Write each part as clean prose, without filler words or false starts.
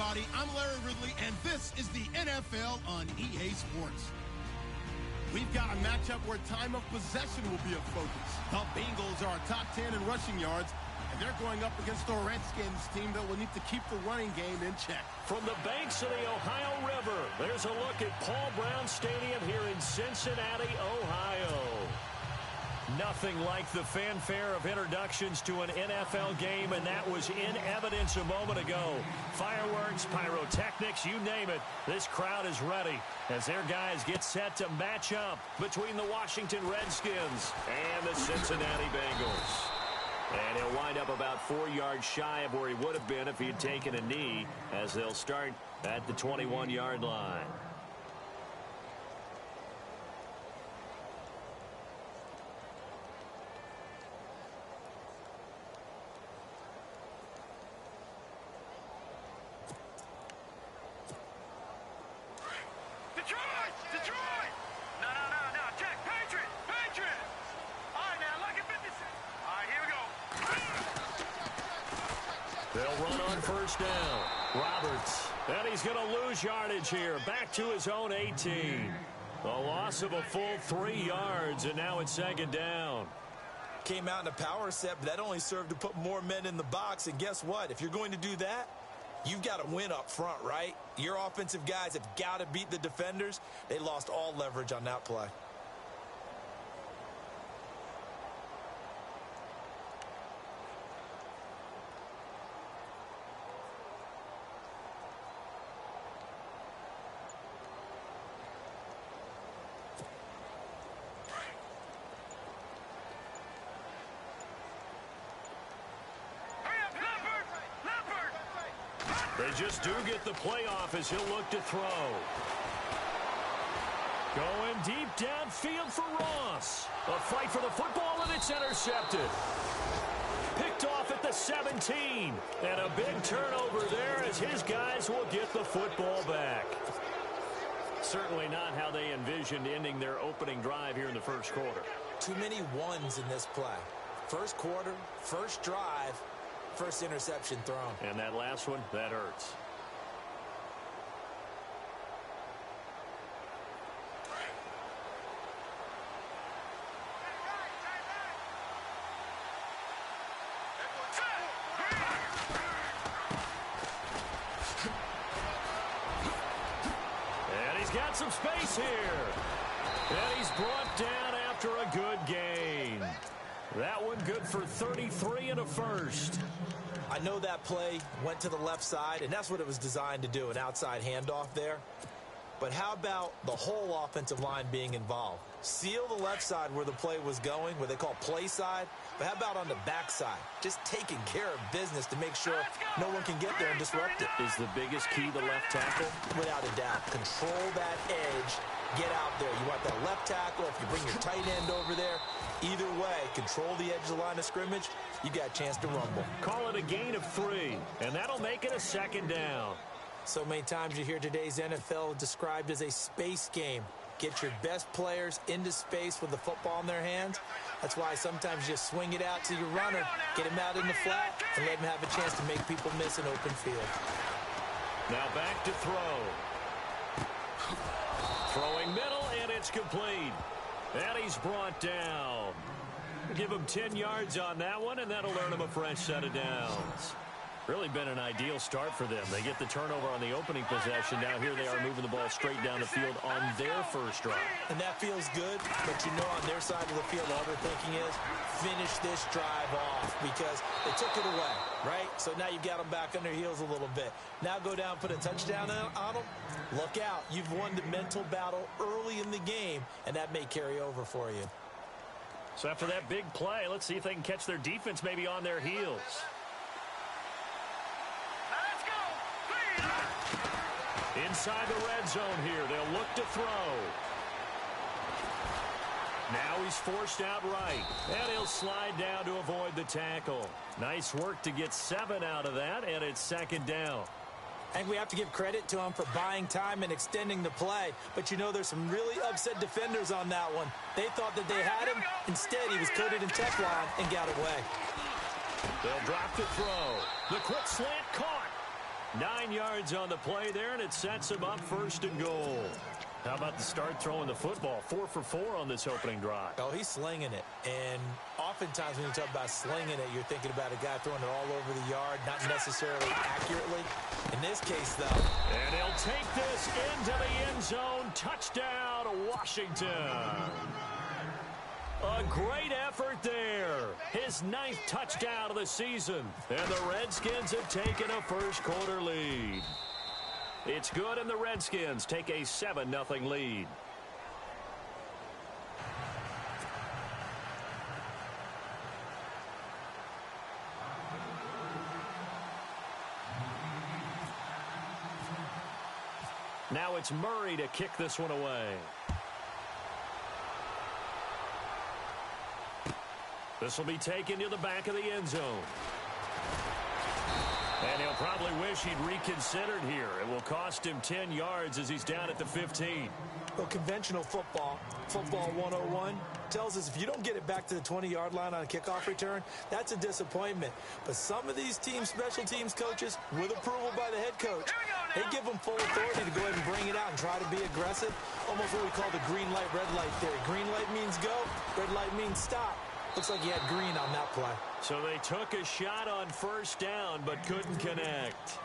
everybody. I'm Larry Ridley, and this is the NFL on EA Sports. We've got a matchup where time of possession will be a focus. The Bengals are top 10 in rushing yards, and they're going up against the Redskins team that will need to keep the running game in check. From the banks of the Ohio River, there's a look at Paul Brown Stadium here in Cincinnati, Ohio. Nothing like the fanfare of introductions to an NFL game, and that was in evidence a moment ago. Fireworks, pyrotechnics, you name it. This crowd is ready as their guys get set to match up between the Washington Redskins and the Cincinnati Bengals. And he'll wind up about 4 yards shy of where he would have been if he had taken a knee, as they'll start at the 21-yard line. They'll run on first down. Roberts. And he's going to lose yardage here. Back to his own 18. A loss of a full 3 yards, and now it's second down. Came out in a power set, but that only served to put more men in the box. And guess what? If you're going to do that, you've got to win up front, right? Your offensive guys have got to beat the defenders. They lost all leverage on that play. They just do get the playoff as he'll look to throw. Going deep downfield for Ross. A fight for the football, and it's intercepted. Picked off at the 17. And a big turnover there as his guys will get the football back. Certainly not how they envisioned ending their opening drive here in the first quarter. Too many ones in this play. First quarter, first drive, first interception thrown. And that last one, that hurts. And he's got some space here. And he's brought down after a good gain. That one good for 33 and a first. I know that play went to the left side, and that's what it was designed to do, an outside handoff there. But how about the whole offensive line being involved? Seal the left side where the play was going, where they call play side. But how about on the back side? Just taking care of business to make sure no one can get there and disrupt it. Is the biggest key the left tackle? Without a doubt. Control that edge. Get out there. You want that left tackle. If you bring your tight end over there, either way, control the edge of the line of scrimmage, you got a chance to rumble. Call it a gain of 3, and that'll make it a second down. So many times you hear today's NFL described as a space game. Get your best players into space with the football in their hands. That's why sometimes you just swing it out to your runner, get him out in the flat, and let him have a chance to make people miss an open field. Now back to throw. Throwing middle, and it's complete. And he's brought down. Give him 10 yards on that one, and that'll earn him a fresh set of downs. Really been an ideal start for them. They get the turnover on the opening possession. Now here they are moving the ball straight down the field on their first drive. And that feels good, but you know on their side of the field, all they're thinking is finish this drive off because they took it away, right? So now you've got them back on their heels a little bit. Now go down, put a touchdown on them. Look out. You've won the mental battle early in the game, and that may carry over for you. So after that big play, let's see if they can catch their defense maybe on their heels. Inside the red zone here. They'll look to throw. Now he's forced out right. And he'll slide down to avoid the tackle. Nice work to get 7 out of that, and it's second down. I think we have to give credit to him for buying time and extending the play. But you know there's some really upset defenders on that one. They thought that they had him. Instead, he was coated in Teflon and got away. They'll drop to throw. The quick slant caught. 9 yards on the play there, and it sets him up 1st and goal. How about the start throwing the football? 4 for 4 on this opening drive. Oh, he's slinging it. And oftentimes when you talk about slinging it, you're thinking about a guy throwing it all over the yard, not necessarily accurately. In this case, though. And he'll take this into the end zone. Touchdown, Washington. A great effort there. His 9th touchdown of the season. And the Redskins have taken a first-quarter lead. It's good, and the Redskins take a 7-0 lead. Now it's Murray to kick this one away. This will be taken to the back of the end zone. And he'll probably wish he'd reconsidered here. It will cost him 10 yards as he's down at the 15. Well, conventional football 101, tells us if you don't get it back to the 20-yard line on a kickoff return, that's a disappointment. But some of these team special teams coaches, with approval by the head coach, they give them full authority to go ahead and bring it out and try to be aggressive. Almost what we call the green light, red light theory. Green light means go, red light means stop. Looks like he had green on that play. So they took a shot on 1st down but couldn't connect.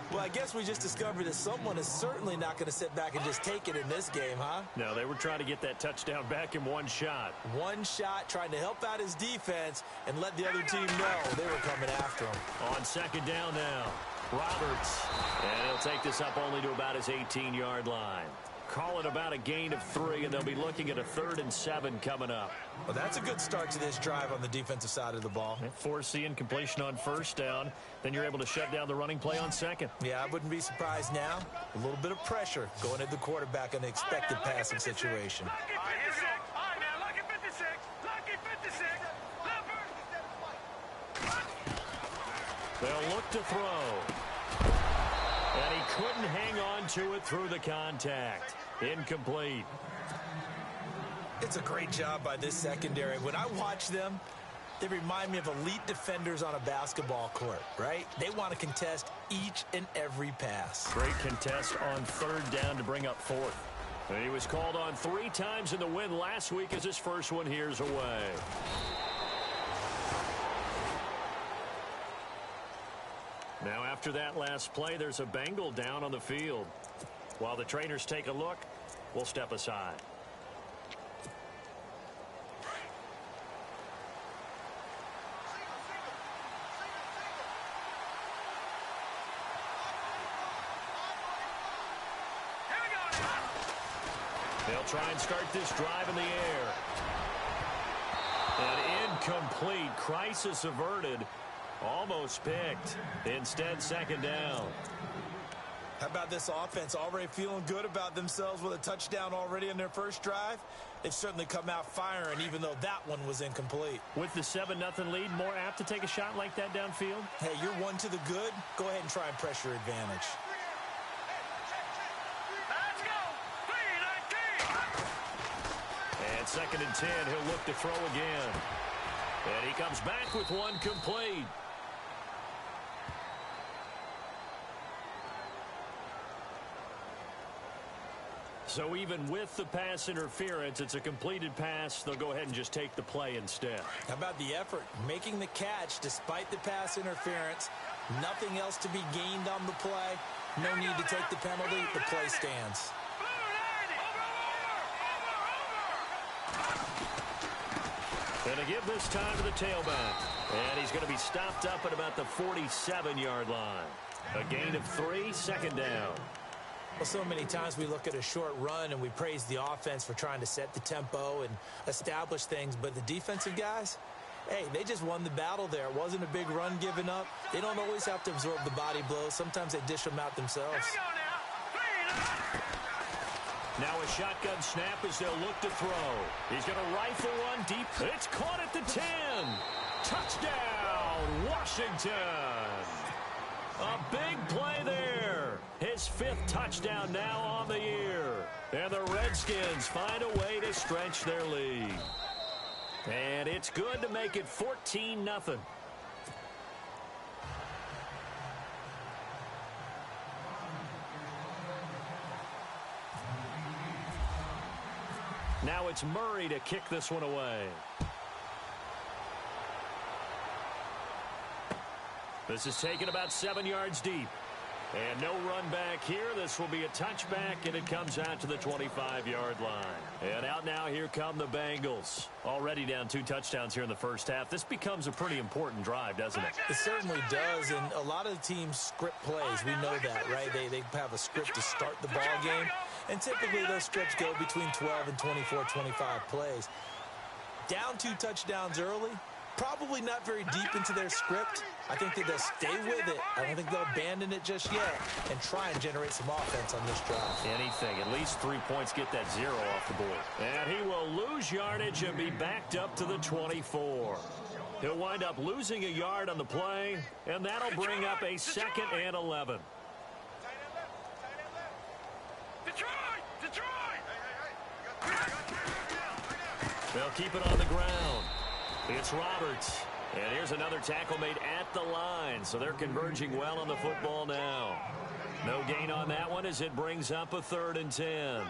Well, I guess we just discovered that someone is certainly not going to sit back and just take it in this game, huh? No, they were trying to get that touchdown back in one shot. One shot, trying to help out his defense and let the other team know they were coming after him. On 2nd down now, Roberts. And he'll take this up only to about his 18-yard line. Call it about a gain of 3, and they'll be looking at a 3rd and 7 coming up. Well, that's a good start to this drive on the defensive side of the ball. Force the incompletion on 1st down. Then you're able to shut down the running play on 2nd. Yeah, I wouldn't be surprised now. A little bit of pressure going at the quarterback in the expected passing situation. They'll look to throw. And he couldn't hang on to it through the contact. Incomplete. It's a great job by this secondary. When I watch them, they remind me of elite defenders on a basketball court, right? They want to contest each and every pass. Great contest on 3rd down to bring up 4th. And he was called on 3 times in the win last week as his first one here's away. Now after that last play, there's a Bengal down on the field. While the trainers take a look, we'll step aside. They'll try and start this drive in the air. An incomplete. Crisis averted. Almost picked. Instead, 2nd down. How about this offense? Already feeling good about themselves with a touchdown already in their first drive. They've certainly come out firing, even though that one was incomplete. With the 7-0 lead, more apt to take a shot like that downfield? Hey, you're one to the good. Go ahead and try and press your advantage. Let's go. 3-19. And 2nd and 10, he'll look to throw again. And he comes back with one complete. So even with the pass interference, it's a completed pass. They'll go ahead and just take the play instead. How about the effort? Making the catch despite the pass interference. Nothing else to be gained on the play. No need to take the penalty. The play stands. Going to give this time to the tailback. And he's going to be stopped up at about the 47-yard line. A gain of 3, 2nd down. Well, so many times we look at a short run and we praise the offense for trying to set the tempo and establish things. But the defensive guys, hey, they just won the battle there. It wasn't a big run given up. They don't always have to absorb the body blows. Sometimes they dish them out themselves. Now a shotgun snap as they'll look to throw. He's going to rifle one deep. It's caught at the 10. Touchdown, Washington. A big play there. His 5th touchdown now on the year. And the Redskins find a way to stretch their lead. And it's good to make it 14-0. Now it's Murray to kick this one away. This is taken about 7 yards deep. And no run back here. This will be a touchback, and it comes out to the 25-yard line. And out now, here come the Bengals. Already down 2 touchdowns here in the first half. This becomes a pretty important drive, doesn't it? It certainly does, and a lot of the teams script plays. We know that, right? They have a script to start the ball game, and typically those scripts go between 12 and 24, 25 plays. Down 2 touchdowns early, probably not very deep into their script. I think that they'll stay with it. I don't think they'll abandon it just yet and try and generate some offense on this drive. Anything. At least 3 points, get that 0 off the board. And he will lose yardage and be backed up to the 24. He'll wind up losing a yard on the play, and that'll bring up a 2nd and 11. They'll keep it on the ground. It's Roberts. And here's another tackle made at the line. So they're converging well on the football now. No gain on that one as it brings up a 3rd and 10.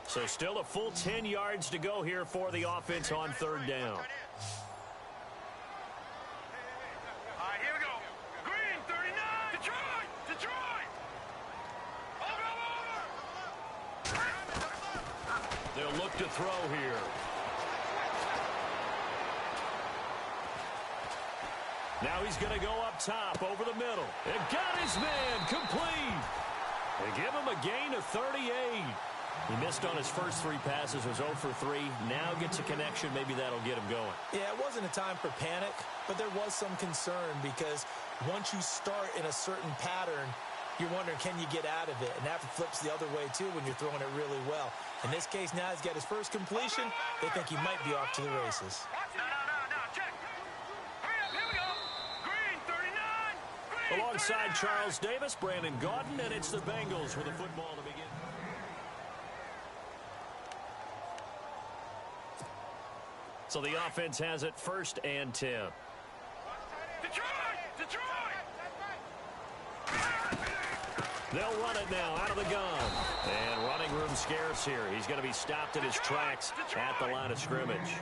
So still a full 10 yards to go here for the offense on 3rd down. They'll look to throw here. Now he's going to go up top over the middle. And got his man complete. They give him a gain of 38. He missed on his first 3 passes, was 0 for 3. Now gets a connection. Maybe that'll get him going. Yeah, it wasn't a time for panic, but there was some concern because once you start in a certain pattern, you're wondering, can you get out of it? And that flips the other way, too, when you're throwing it really well. In this case, now he's got his first completion. They think he might be off to the races. Check. Hurry up, here we go. Green, 39. Green, Alongside Charles Davis, Brandon Gaudin, and it's the Bengals with the football to begin. So the offense has it 1st and 10. Detroit! They'll run it now out of the gun. And running room scarce here. He's going to be stopped in his tracks at the line of scrimmage.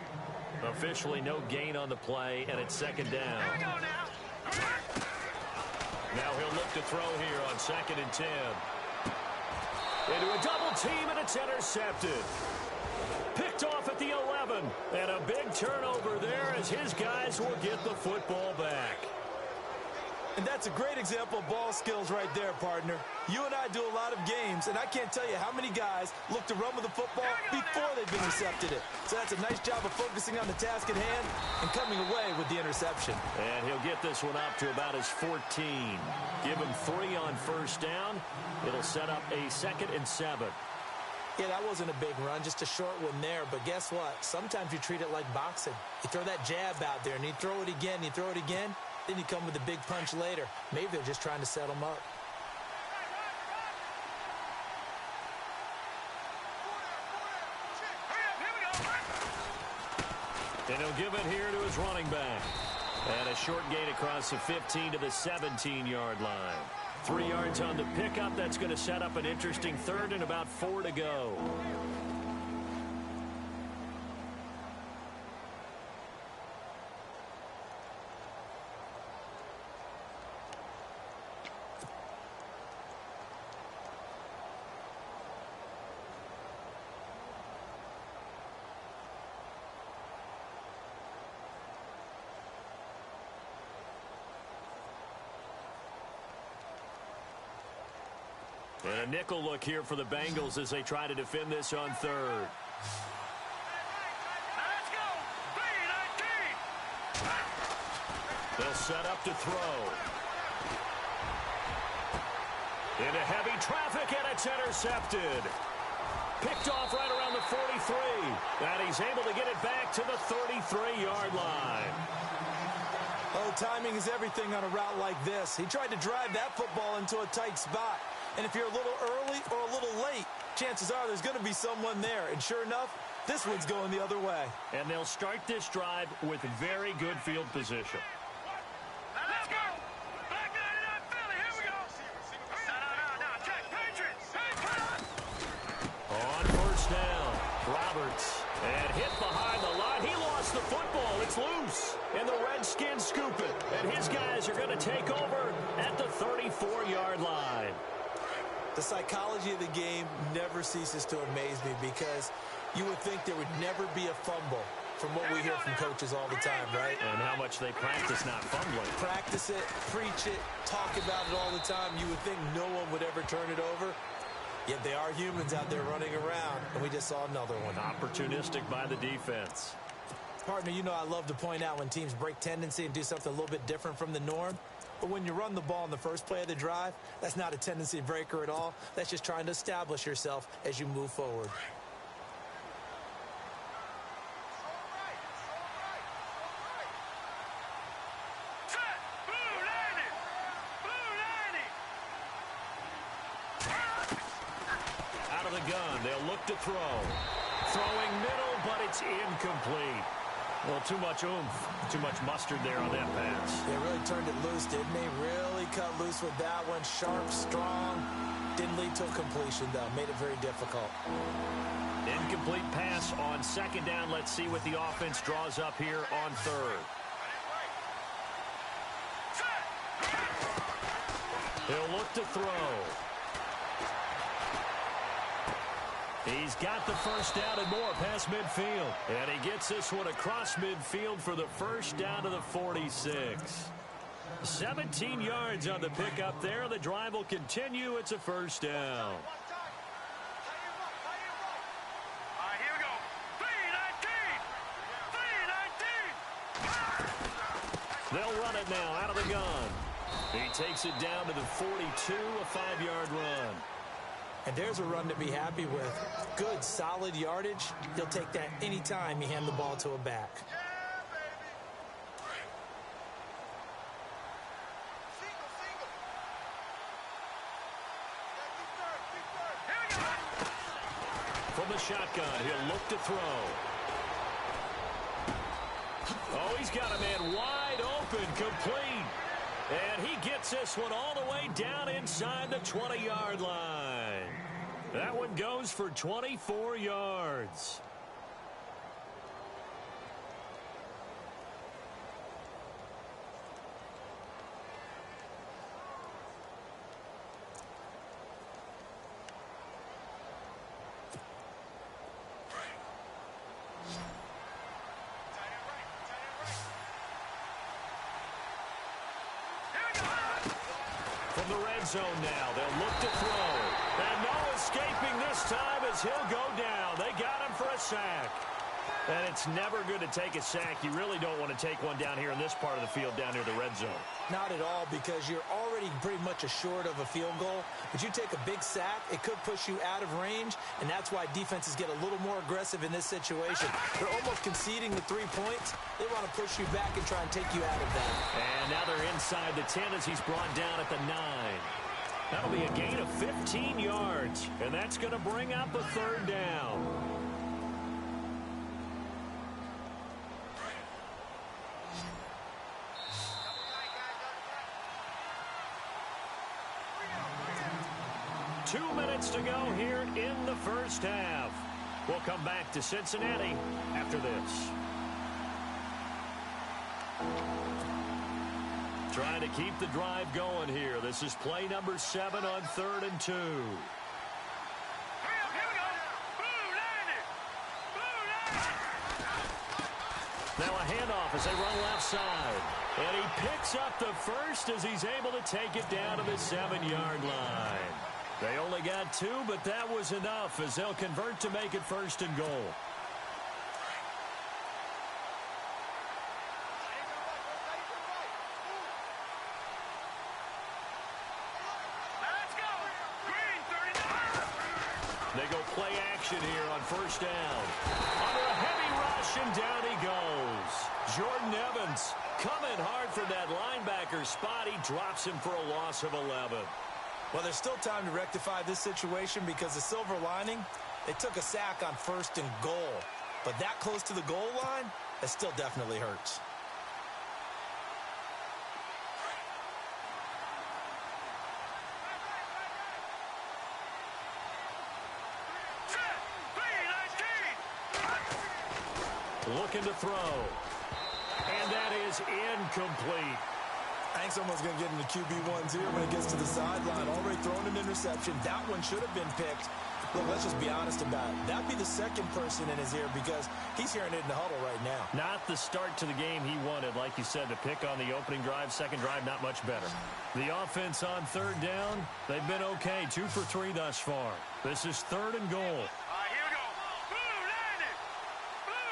Officially no gain on the play, and it's 2nd down. Now he'll look to throw here on 2nd and 10. Into a double team, and it's intercepted. Picked off at the 11. And a big turnover there as his guys will get the football back. And that's a great example of ball skills right there, partner. You and I do a lot of games, and I can't tell you how many guys look to run with the football before they've intercepted it. So that's a nice job of focusing on the task at hand and coming away with the interception. And he'll get this one up to about his 14. Give him 3 on 1st down. It'll set up a 2nd and 7. Yeah, that wasn't a big run, just a short one there. But guess what? Sometimes you treat it like boxing. You throw that jab out there, and you throw it again, you throw it again. Then you come with a big punch later. Maybe they're just trying to set them up. And he'll give it here to his running back. And a short gain across the 15 to the 17-yard line. 3 yards on the pickup. That's going to set up an interesting 3rd and about 4 to go. And a nickel look here for the Bengals as they try to defend this on 3rd. Let's go. 3-19. They'll set up to throw. Into heavy traffic, and it's intercepted. Picked off right around the 43. And he's able to get it back to the 33-yard line. Oh, timing is everything on a route like this. He tried to drive that football into a tight spot. And if you're a little early or a little late, chances are there's going to be someone there. And sure enough, this one's going the other way. And they'll start this drive with very good field position. Let's go. Black 99 Philly, here we go. No, check. And hit behind the line. He lost the football. It's loose. And the Redskins scoop it. And his guys are going to take over at the 34-yard line. The psychology of the game never ceases to amaze me because you would think there would never be a fumble from what we hear from coaches all the time, right? And how much they practice not fumbling. Practice it, preach it, talk about it all the time. You would think no one would ever turn it over. Yet they are humans out there running around, and we just saw another one. Opportunistic by the defense. Partner, you know I love to point out when teams break tendency and do something a little bit different from the norm. But when you run the ball in the first play of the drive, that's not a tendency breaker at all. That's just trying to establish yourself as you move forward. Out of the gun, they'll look to throw. Throwing middle, but it's incomplete. Well, too much oomph, too much mustard there on that pass. They really turned it loose, didn't they? Really cut loose with that one. Sharp, strong. Didn't lead to a completion, though. Made it very difficult. Incomplete pass on second down. Let's see what the offense draws up here on third. He'll look to throw. He's got the first down and more past midfield. And he gets this one across midfield for the first down to the 46. 17 yards on the pickup there. The drive will continue. It's a first down. All right, here we go. 3-19. They'll run it now out of the gun. He takes it down to the 42, a 5-yard run. And there's a run to be happy with. Good, solid yardage. He'll take that anytime you hand the ball to a back. From the shotgun, he'll look to throw. Oh, he's got a man wide open, complete. And he gets this one all the way down inside the 20-yard line. That one goes for 24 yards. From the red zone now, they'll look to throw. And no escaping this time as he'll go down. They got him for a sack. And it's never good to take a sack. You really don't want to take one down here in this part of the field down near the red zone. Not at all, because you're already pretty much assured of a field goal. But you take a big sack, it could push you out of range, and that's why defenses get a little more aggressive in this situation. They're almost conceding the 3 points. They want to push you back and try and take you out of that. And now they're inside the 10 as he's brought down at the 9. That'll be a gain of 15 yards, and that's going to bring up a third down. Two minutes to go here in the first half. We'll come back to Cincinnati after this. Trying to keep the drive going here. This is play number 7 on 3rd and 2. Now a handoff as they run left side. And he picks up the first as he's able to take it down to the 7-yard line. They only got 2, but that was enough as they'll convert to make it 1st and goal. They go play action here on 1st down. Under a heavy rush, and down he goes. Jordan Evans coming hard from that linebacker spot. He drops him for a loss of 11. Well, there's still time to rectify this situation because the silver lining, they took a sack on 1st and goal. But that close to the goal line, that still definitely hurts. looking to throw. And that is incomplete. I think someone's going to get into QB1s here when it gets to the sideline. Already thrown an interception. That one should have been picked. Look, let's just be honest about it. That'd be the second person in his ear because he's hearing it in the huddle right now. Not the start to the game he wanted. Like you said, to pick on the opening drive, second drive, not much better. The offense on third down, they've been okay. 2 for 3 thus far. This is 3rd and goal. All right, here we go. Blue 90. Blue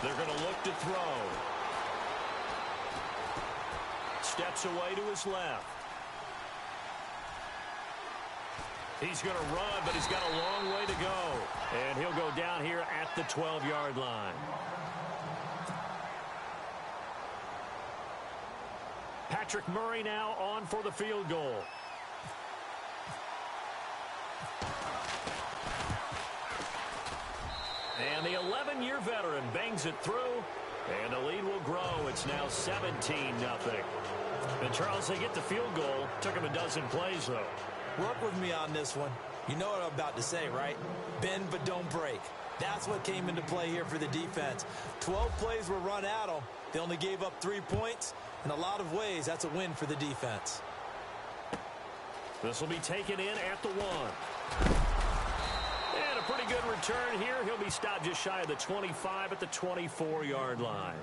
90. They're going to look to throw. Steps away to his left. He's going to run, but he's got a long way to go. And he'll go down here at the 12-yard line. Patrick Murray now on for the field goal. And the 11-year veteran bangs it through, and the lead will grow. It's now 17-0. And, Charles, they get the field goal. Took him a dozen plays, though. Work with me on this one. You know what I'm about to say, right? Bend but don't break. That's what came into play here for the defense. 12 plays were run at them. They only gave up 3 points. In a lot of ways, that's a win for the defense. This will be taken in at the 1. And a pretty good return here. He'll be stopped just shy of the 25 at the 24-yard line.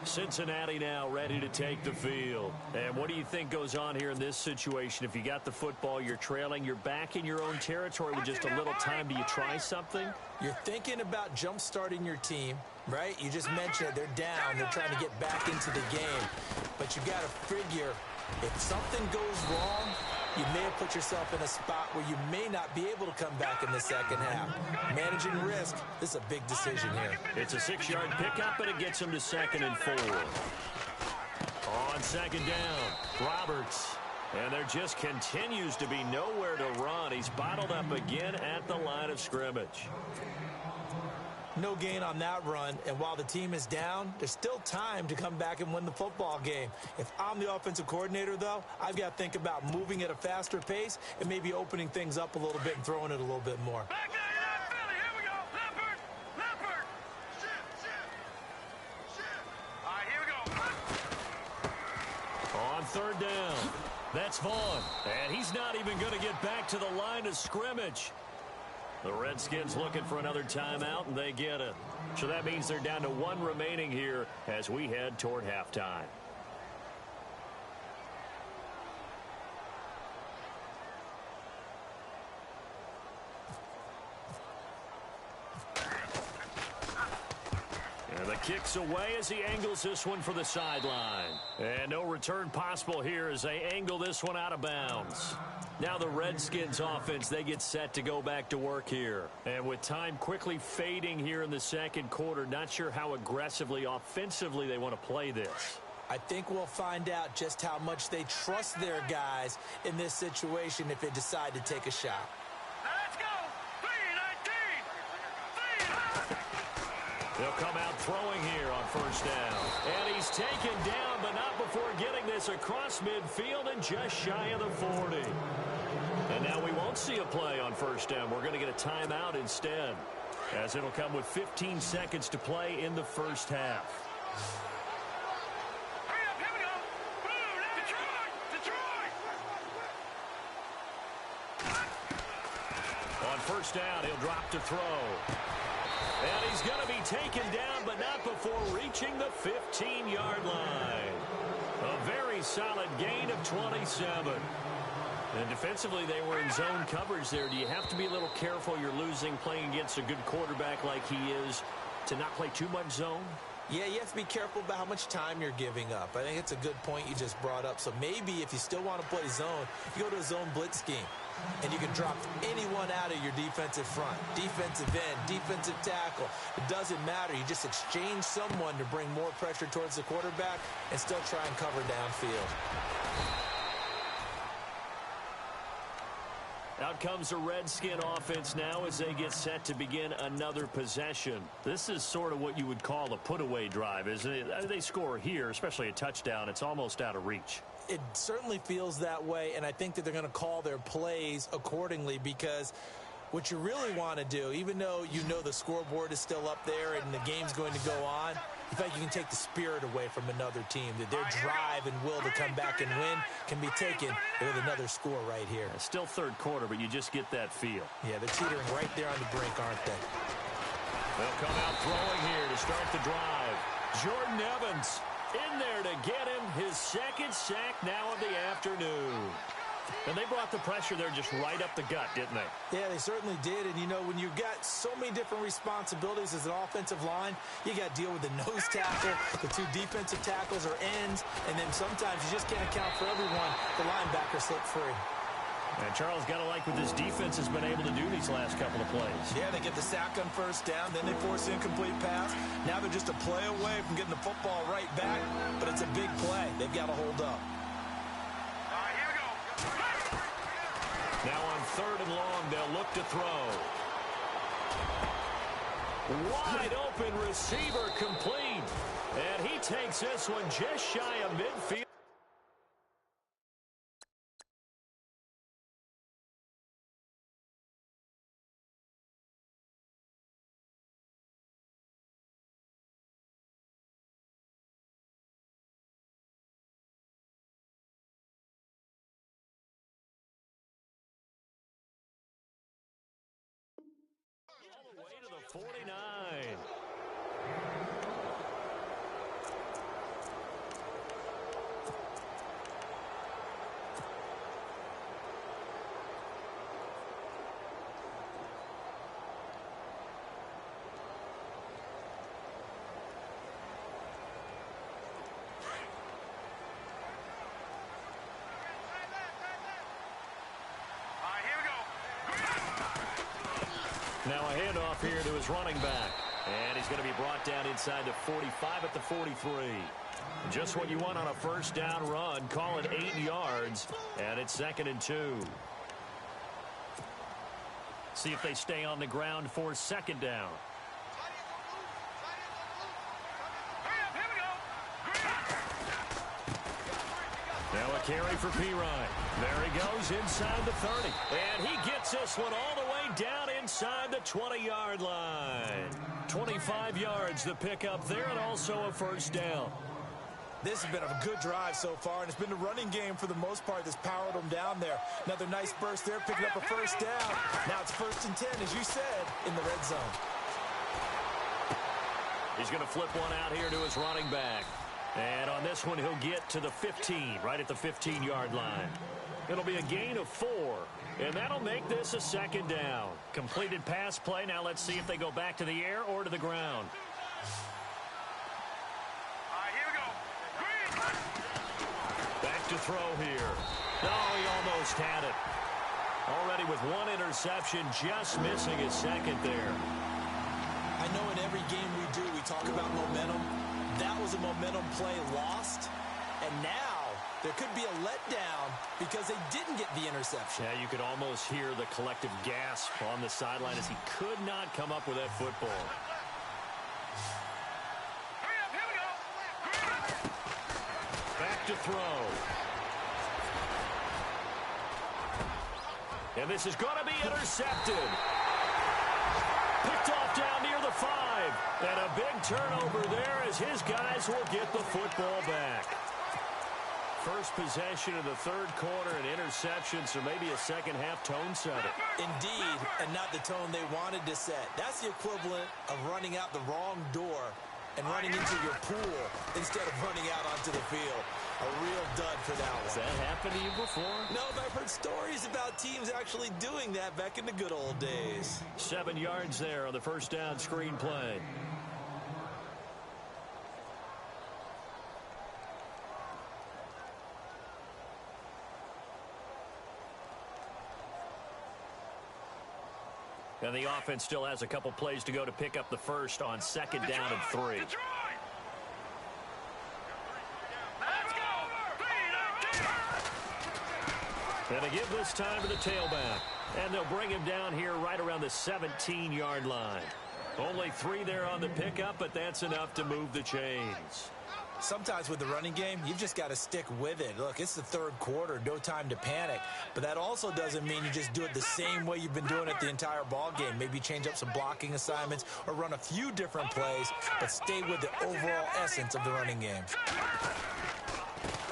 Cincinnati now ready to take the field. And what do you think goes on here in this situation? If you got the football, you're trailing, you're back in your own territory with just a little time. Do you try something? You're thinking about jump-starting your team, right? You just mentioned it. They're down. They're trying to get back into the game. But you got to figure if something goes wrong, you may have put yourself in a spot where you may not be able to come back in the second half. Managing risk, this is a big decision here. It's a 6-yard pickup, and it gets him to 2nd and 4. On second down, Roberts. And there just continues to be nowhere to run. He's bottled up again at the line of scrimmage. No gain on that run, and while the team is down, there's still time to come back and win the football game. If I'm the offensive coordinator, though, I've got to think about moving at a faster pace and maybe opening things up a little bit and throwing it a little bit more. Back there, Philly. Here we go. Leopard. Leopard. Shit. All right, here we go. On third down, that's Vaughn. And he's not even going to get back to the line of scrimmage. The Redskins looking for another timeout, and they get it. So that means they're down to 1 remaining here as we head toward halftime. And the kick's away as he angles this one for the sideline. And no return possible here as they angle this one out of bounds. Now the Redskins offense, they get set to go back to work here. And with time quickly fading here in the second quarter, not sure how aggressively, offensively they want to play this. I think we'll find out just how much they trust their guys in this situation if they decide to take a shot. Let's go. 3-19. They'll come out throwing here on first down. And he's taken down, but not before getting this across midfield and just shy of the 40. And now we won't see a play on first down. We're going to get a timeout instead, as it'll come with 15 seconds to play in the first half. Hurry up, here we go. Blue, Detroit. On first down, he'll drop to throw. And he's going to be taken down, but not before reaching the 15-yard line. A very solid gain of 27. And defensively, they were in zone coverage there. Do you have to be a little careful? You're losing, playing against a good quarterback like he is, to not play too much zone? Yeah, you have to be careful about how much time you're giving up. I think it's a good point you just brought up. So maybe if you still want to play zone, you go to a zone blitz scheme. And you can drop anyone out of your defensive front. Defensive end, defensive tackle. It doesn't matter. You just exchange someone to bring more pressure towards the quarterback and still try and cover downfield. Out comes the Redskin offense now as they get set to begin another possession. This is sort of what you would call a put-away drive, isn't it? They score here, especially a touchdown. It's almost out of reach. It certainly feels that way, and I think that they're going to call their plays accordingly, because what you really want to do, even though you know the scoreboard is still up there and the game's going to go on, in fact, you can take the spirit away from another team, that their drive and will to come back and win can be taken with another score right here. It's still third quarter, but you just get that feel. Yeah, they're teetering right there on the brink, aren't they? They'll come out throwing here to start the drive. Jordan Evans in there to get him his second sack now of the afternoon. And they brought the pressure there just right up the gut, didn't they? Yeah, they certainly did. And, you know, when you've got so many different responsibilities as an offensive line, you got to deal with the nose tackle, the two defensive tackles or ends, and then sometimes you just can't account for everyone. The linebacker slipped free. And Charles, got to like what this defense has been able to do these last couple of plays. Yeah, they get the sack on first down, then they force the incomplete pass. Now they're just a play away from getting the football right back, but it's a big play. They've got to hold up. Now on third and long, they'll look to throw. Wide open receiver complete. And he takes this one just shy of midfield. All the way to the 49. Now a handoff here to his running back. And he's going to be brought down inside the 45 at the 43. Just what you want on a first down run. Call it 8 yards. And it's 2nd and 2. See if they stay on the ground for 2nd down. Now a carry for Pirine. There he goes inside the 30. And he gets this one all the way down inside the 20-yard line. 25 yards the pickup there, and also a first down. This has been a good drive so far, and it's been the running game for the most part that's powered them down there. Another nice burst there, picking up a first down. Now it's 1st and 10, as you said, in the red zone. He's going to flip one out here to his running back. And on this one, he'll get to the 15, right at the 15-yard line. It'll be a gain of 4, and that'll make this a 2nd down. Completed pass play. Now let's see if they go back to the air or to the ground. Here we go. Back to throw here. Oh, he almost had it. Already with one interception, just missing his second there. I know in every game we do, we talk about momentum. That was a momentum play lost, and now there could be a letdown because they didn't get the interception. Yeah, you could almost hear the collective gasp on the sideline as he could not come up with that football. Here we go. Back to throw. And this is going to be intercepted. Picked off down near the 5. And a big turnover there as his guys will get the football back. First possession of the third quarter and interception, so maybe a second-half tone setter. Indeed, and not the tone they wanted to set. That's the equivalent of running out the wrong door and running into your pool instead of running out onto the field. A real dud for that one. Has that happened to you before? No, but I've heard stories about teams actually doing that back in the good old days. 7 yards there on the first down screen play. And the offense still has a couple plays to go to pick up the first on 2nd down and 3. And they give this time to the tailback. And they'll bring him down here right around the 17-yard line. Only 3 there on the pickup, but that's enough to move the chains. Sometimes with the running game, you've just got to stick with it. Look, it's the third quarter, no time to panic. But that also doesn't mean you just do it the same way you've been doing it the entire ball game. Maybe change up some blocking assignments or run a few different plays, but stay with the overall essence of the running game.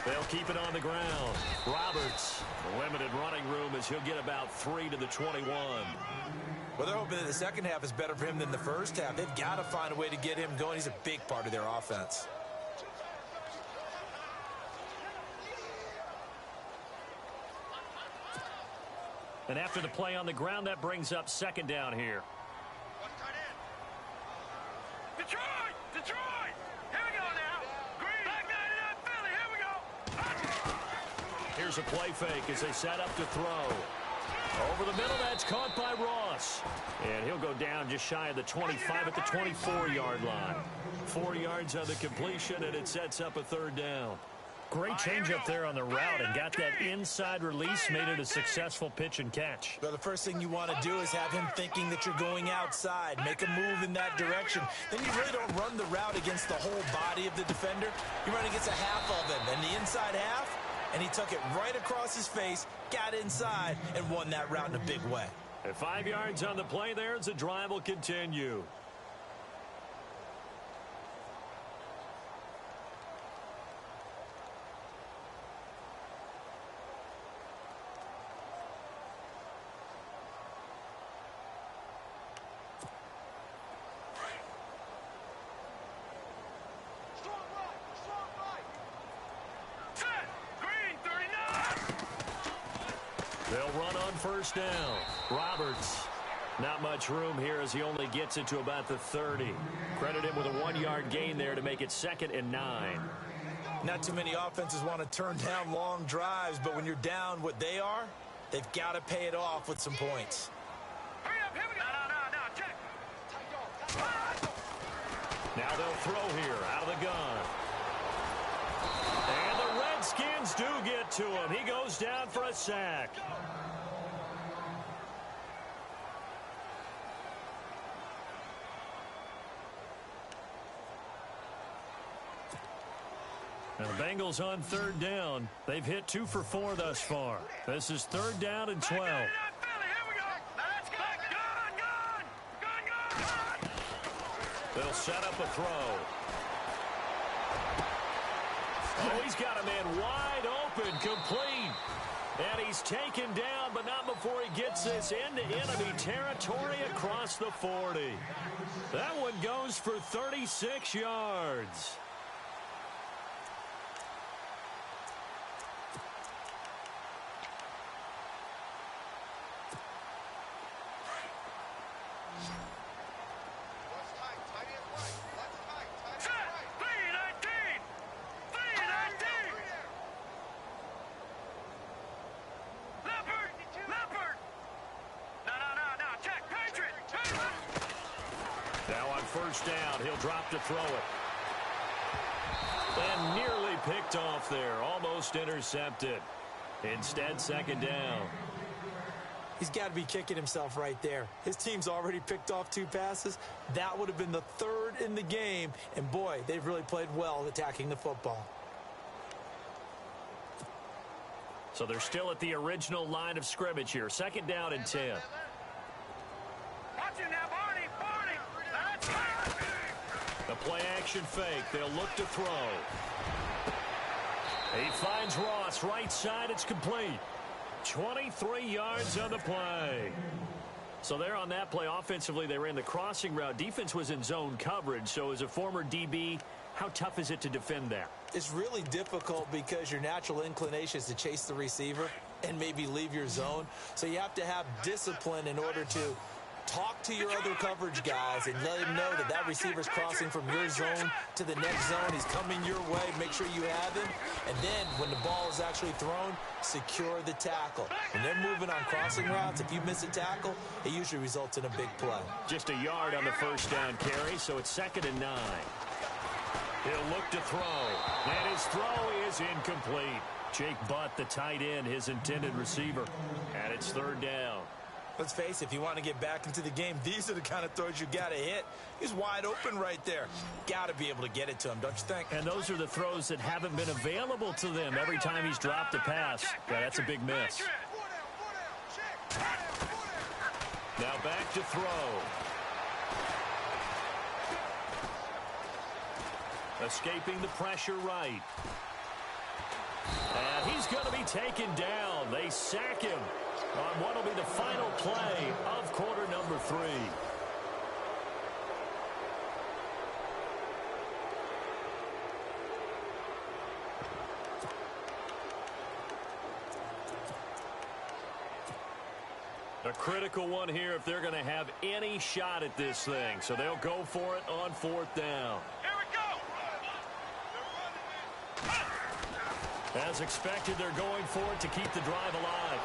They'll keep it on the ground. Roberts, limited running room as he'll get about 3 to the 21. Well, they're hoping that the second half is better for him than the first half. They've got to find a way to get him going. He's a big part of their offense. And after the play on the ground, that brings up second down here. Detroit! Detroit! Here we go now. Green. Back 99 Philly. Here we go. Here's a play fake as they set up to throw. Over the middle, that's caught by Ross. And he'll go down just shy of the 25 at the 24-yard line. 4 yards on the completion, and it sets up a third down. Great change up there on the route and got that inside release, made it a successful pitch and catch. Well, the first thing you want to do is have him thinking that you're going outside. Make a move in that direction. Then you really don't run the route against the whole body of the defender. You run against a half of him, and the inside half, and he took it right across his face, got inside, and won that route in a big way. At 5 yards on the play there as the drive will continue. They'll run on first down. Roberts. Not much room here as he only gets it to about the 30. Credit him with a 1-yard gain there to make it 2nd and 9. Not too many offenses want to turn down long drives, but when you're down what they are, they've got to pay it off with some points. Hurry up, here we go. No, check. Now they'll throw here out of the gun. And the Redskins do get to him. He goes down for a sack. Now the Bengals on third down. They've hit 2 for 4 thus far. This is 3rd down and 12. They'll set up a throw. Oh, he's got a man wide open, complete. And he's taken down, but not before he gets this into enemy territory across the 40. That one goes for 36 yards. First down, he'll drop to throw it. And nearly picked off there, almost intercepted. Instead, 2nd down. He's got to be kicking himself right there. His team's already picked off 2 passes. That would have been the 3rd in the game. And boy, they've really played well attacking the football. So they're still at the original line of scrimmage here. 2nd down and 10. Watch it now, Barney. The play action fake. They'll look to throw. He finds Ross right side. It's complete. 23 yards on the play. So there on that play, offensively, they ran the crossing route. Defense was in zone coverage. So as a former DB, how tough is it to defend that? It's really difficult because your natural inclination is to chase the receiver and maybe leave your zone. So you have to have discipline in order to talk to your other coverage guys and let him know that that receiver's crossing from your zone to the next zone. He's coming your way. Make sure you have him. And then when the ball is actually thrown, secure the tackle. When they're moving on crossing routes, if you miss a tackle, it usually results in a big play. Just a yard on the first down carry, so it's 2nd and 9. He'll look to throw. And his throw is incomplete. Jake Butt, the tight end, his intended receiver. And it's 3rd down. Let's face it, if you want to get back into the game, these are the kind of throws you got to hit. He's wide open right there. Got to be able to get it to him, don't you think? And those are the throws that haven't been available to them every time he's dropped a pass. Yeah, that's a big miss. Now back to throw. Escaping the pressure right. And he's going to be taken down. They sack him on what will be the final play of quarter number 3. A critical one here if they're going to have any shot at this thing. So they'll go for it on 4th down. Here we go. As expected, they're going for it to keep the drive alive.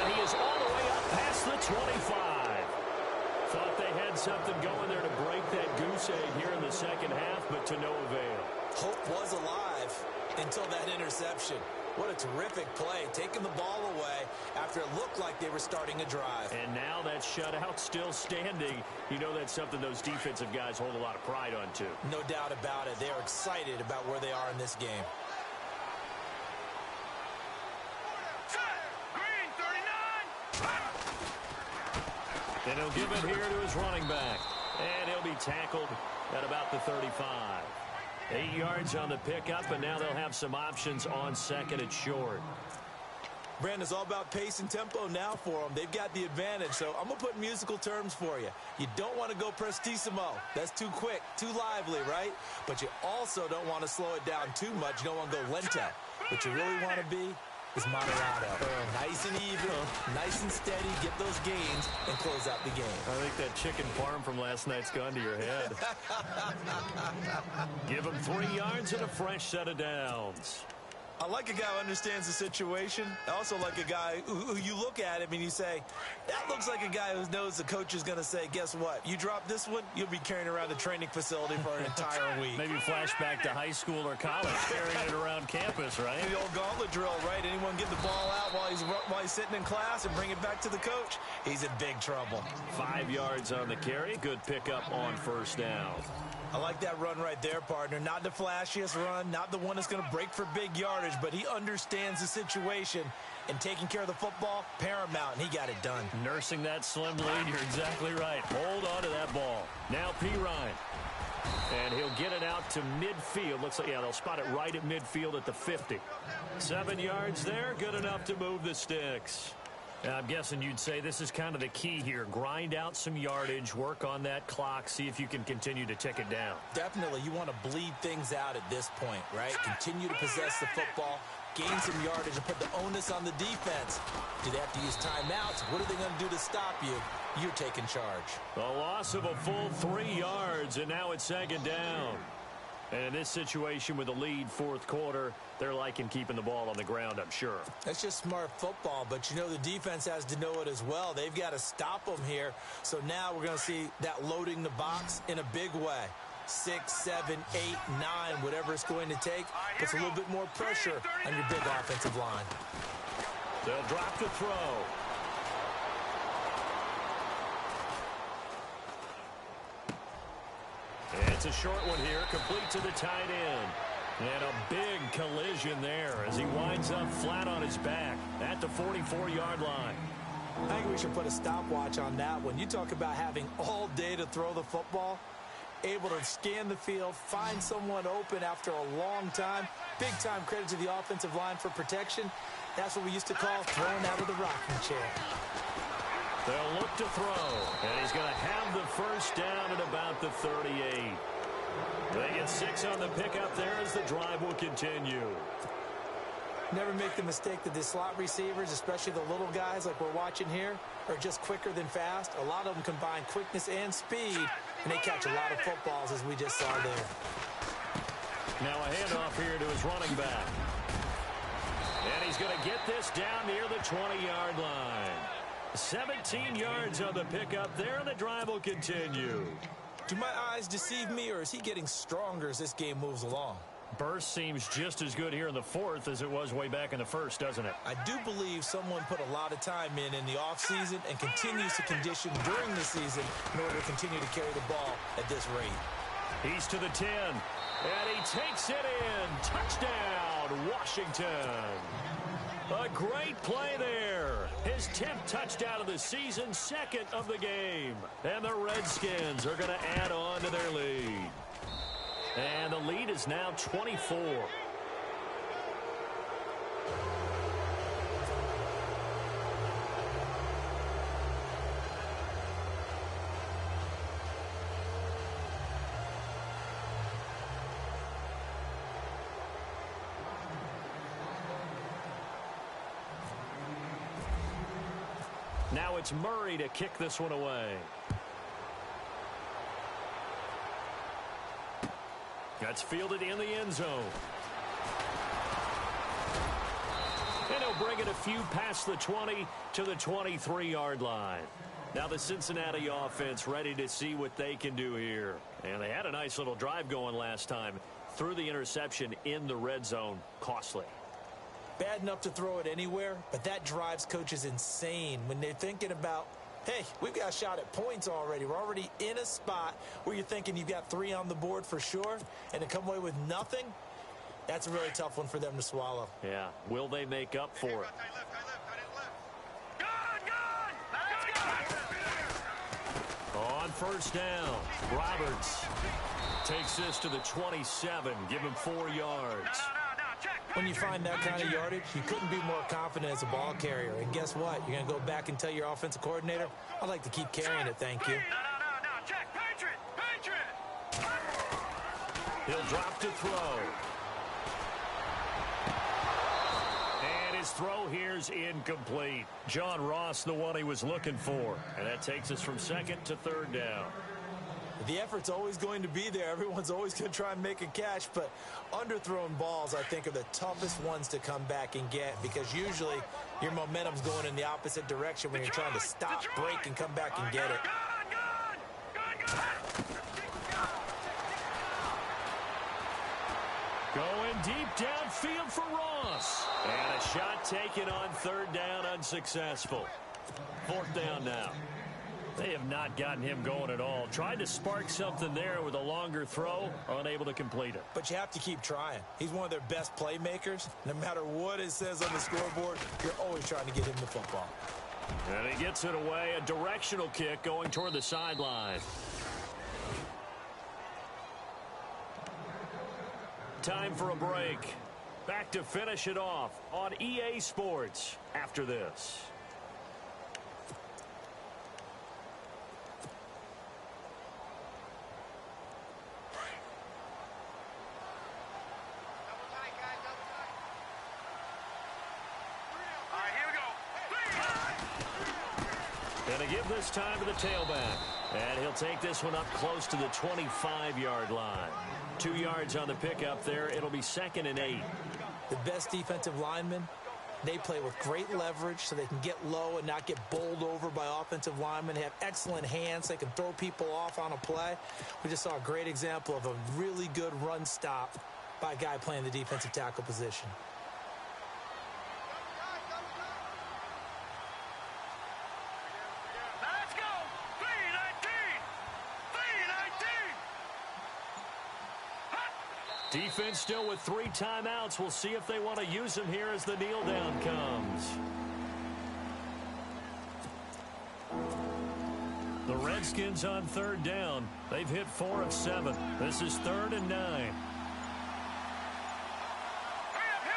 And he is all the way up past the 25. Thought they had something going there to break that goose egg here in the second half, but to no avail. Hope was alive until that interception. What a terrific play, taking the ball away after it looked like they were starting a drive. And now that shutout still standing. You know that's something those defensive guys hold a lot of pride on, too. No doubt about it. They are excited about where they are in this game. Green, 39. And he'll give it here to his running back. And he'll be tackled at about the 35. 8 yards on the pickup, and now they'll have some options on second and short. Brandon, it's all about pace and tempo now for them. They've got the advantage, so I'm going to put musical terms for you. You don't want to go prestissimo. That's too quick, too lively, right? But you also don't want to slow it down too much. You don't want to go lento. What you really want to be is moderato. Nice and even, nice and steady, get those gains, and close out the game. I think that chicken parm from last night's gone to your head. Give him 3 yards and a fresh set of downs. I like a guy who understands the situation. I also like a guy who you look at him and you say, that looks like a guy who knows the coach is going to say, guess what? You drop this one, you'll be carrying around the training facility for an entire week. Maybe flashback to high school or college, carrying it around campus, right? The old gauntlet drill, right? Anyone get the ball out while he's sitting in class and bring it back to the coach? He's in big trouble. 5 yards on the carry. Good pickup on first down. I like that run right there, partner. Not the flashiest run, not the one that's going to break for big yardage, but he understands the situation, and taking care of the football, paramount, and he got it done. Nursing that slim lead, you're exactly right. Hold on to that ball. Now P. Ryan. And he'll get it out to midfield. Looks like, yeah, they'll spot it right at midfield at the 50. 7 yards there, good enough to move the sticks. I'm guessing you'd say this is kind of the key here. Grind out some yardage, work on that clock, see if you can continue to tick it down. Definitely, you want to bleed things out at this point, right? Continue to possess the football, gain some yardage, and put the onus on the defense. Do they have to use timeouts? What are they going to do to stop you? You're taking charge. A loss of a full 3 yards, and now it's second down. And in this situation with the lead fourth quarter, they're liking keeping the ball on the ground, I'm sure. That's just smart football, but you know the defense has to know it as well. They've got to stop them here. So now we're going to see that loading the box in a big way. 6, 7, 8, 9, whatever it's going to take, puts a little bit more pressure on your big offensive line. They'll drop the throw. It's a short one here, complete to the tight end. And a big collision there as he winds up flat on his back at the 44-yard line. I think we should put a stopwatch on that one. You talk about having all day to throw the football, able to scan the field, find someone open after a long time. Big-time credit to the offensive line for protection. That's what we used to call thrown out of the rocking chair. They'll look to throw, and he's going to have the first down at about the 38. They get 6 on the pickup there as the drive will continue. Never make the mistake that the slot receivers, especially the little guys like we're watching here, are just quicker than fast. A lot of them combine quickness and speed, and they catch a lot of footballs, as we just saw there. Now a handoff here to his running back. And he's going to get this down near the 20-yard line. 17 yards on the pickup there, and the drive will continue. Do my eyes deceive me, or is he getting stronger as this game moves along? Burst seems just as good here in the fourth as it was way back in the first, doesn't it? I do believe someone put a lot of time in the offseason and continues to condition during the season in order to continue to carry the ball at this rate. He's to the 10, and he takes it in. Touchdown, Washington. A great play there. His 10th touchdown of the season, second of the game. And the Redskins are going to add on to their lead. And the lead is now 24. Now it's Murray to kick this one away. That's fielded in the end zone. And he'll bring it a few past the 20 to the 23-yard line. Now the Cincinnati offense ready to see what they can do here. And they had a nice little drive going last time. Threw the interception in the red zone. Costly. Bad enough to throw it anywhere, but that drives coaches insane when they're thinking about, hey, we've got a shot at points already. We're already in a spot where you're thinking you've got 3 on the board for sure, and to come away with nothing, that's a really tough one for them to swallow. Yeah, will they make up for it? On first down, Roberts takes this to the 27, give him 4 yards. When you find that kind of yardage, you couldn't be more confident as a ball carrier. And guess what? You're going to go back and tell your offensive coordinator, I'd like to keep carrying it, thank you. No, check, Patriot. He'll drop to throw. And his throw here's incomplete. John Ross, the one he was looking for. And that takes us from second to third down. The effort's always going to be there. Everyone's always going to try and make a catch, but underthrown balls, I think, are the toughest ones to come back and get because usually your momentum's going in the opposite direction when you're trying to stop, break, and come back and get it. Going deep downfield for Ross. And a shot taken on third down, unsuccessful. Fourth down now. They have not gotten him going at all. Tried to spark something there with a longer throw, unable to complete it. But you have to keep trying. He's one of their best playmakers. No matter what it says on the scoreboard, you're always trying to get him the football. And he gets it away, a directional kick going toward the sideline. Time for a break. Back to finish it off on EA Sports after this. And they give this time to the tailback. And he'll take this one up close to the 25-yard line. 2 yards on the pickup there. It'll be 2nd and 8. The best defensive linemen, they play with great leverage so they can get low and not get bowled over by offensive linemen. They have excellent hands. They can throw people off on a play. We just saw a great example of a really good run stop by a guy playing the defensive tackle position. Defense still with 3 timeouts. We'll see if they want to use them here as the kneel down comes. The Redskins on third down. They've hit 4 of 7. This is 3rd and 9. Here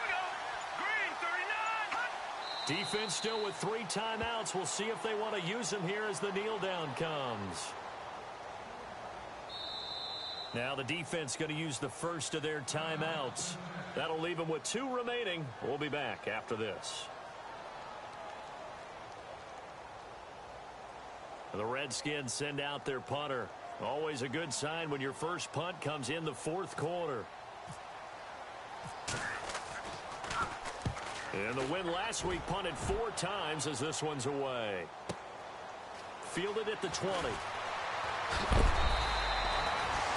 we go. Green 39. Defense still with 3 timeouts. We'll see if they want to use them here as the kneel down comes. Now the defense going to use the first of their timeouts. That'll leave them with 2 remaining. We'll be back after this. The Redskins send out their punter. Always a good sign when your first punt comes in the 4th quarter. And the win last week punted 4 times as this one's away. Fielded at the 20.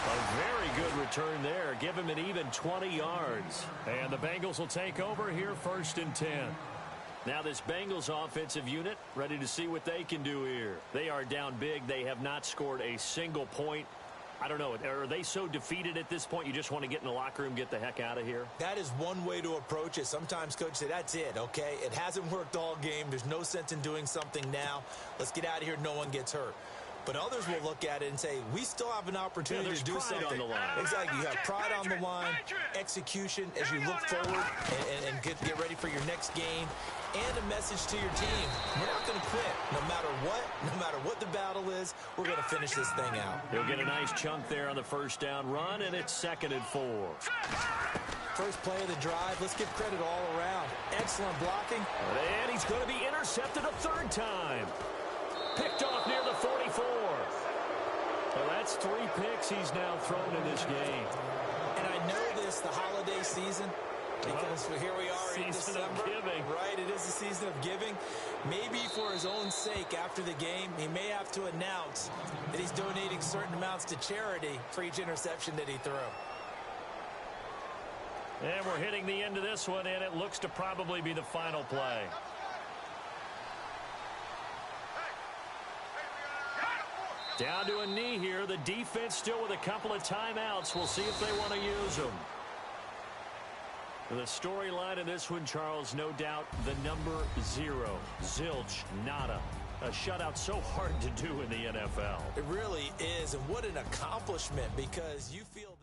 A very good return there. Give him an even 20 yards. And the Bengals will take over here 1st and 10. Now this Bengals offensive unit ready to see what they can do here. They are down big. They have not scored a single point. I don't know. Are they so defeated at this point you just want to get in the locker room, get the heck out of here? That is one way to approach it. Sometimes coaches say, that's it, okay? It hasn't worked all game. There's no sense in doing something now. Let's get out of here. No one gets hurt. But others will look at it and say, we still have an opportunity to do something. On the line. Exactly. You have pride on the line, execution as you look forward and get ready for your next game, and a message to your team. We're not going to quit. No matter what the battle is, we're going to finish this thing out. He'll get a nice chunk there on the 1st down run, and it's 2nd and 4. First play of the drive. Let's give credit all around. Excellent blocking. And he's going to be intercepted a 3rd time. Picked off near the 44. Well, that's 3 picks he's now thrown in this game. And I know this, the holiday season, because here we are in December. Season of giving. Right, it is the season of giving. Maybe for his own sake after the game, he may have to announce that he's donating certain amounts to charity for each interception that he threw. And we're hitting the end of this one, and it looks to probably be the final play. Down to a knee here. The defense still with a couple of timeouts. We'll see if they want to use them. The storyline in this one, Charles, no doubt the number 0. Zilch, nada. A shutout so hard to do in the NFL. It really is, and what an accomplishment, because you feel...